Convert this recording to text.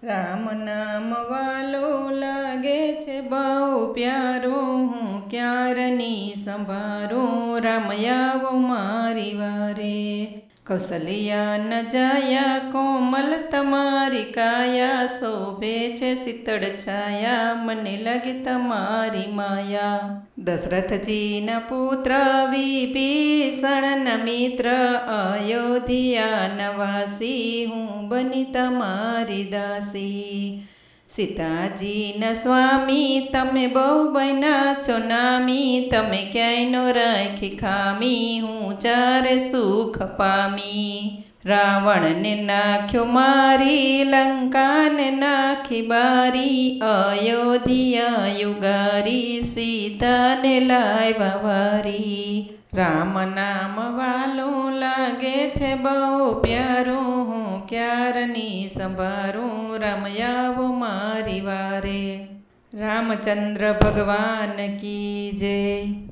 રામ નામ વાલું લાગે છે બહુ પ્યારું, હું ક્યારની સંભારું, રામ આવો મારી વારે. કૌશલ્યા ન જાયા કોમલ તમારી કાયા, શોભે છે શીતળ છાયા, મને લાગે તમારી માયા. દશરથજીના પુત્ર વિભીષણના મિત્ર, અયોધ્યાના વાસી, હું બની તમારી દાસી. સીતાજીના સ્વામી તમે બહુ બન્યા છો નામી, તમે ક્યાંય નો રાખી ખામી, હું ચારે સુખ પામી. રાવણને નાખ્યો મારી, લંકાને નાખી બારી, અયોધ્યા યુગારી, સીતાને લાવ્યા વારી. રામ નામ વાલું લાગે છે બહુ પ્યારું, હું ક્યારની સંભારું, રામ આવો મારી વારે. રામચંદ્ર ભગવાન કી જય.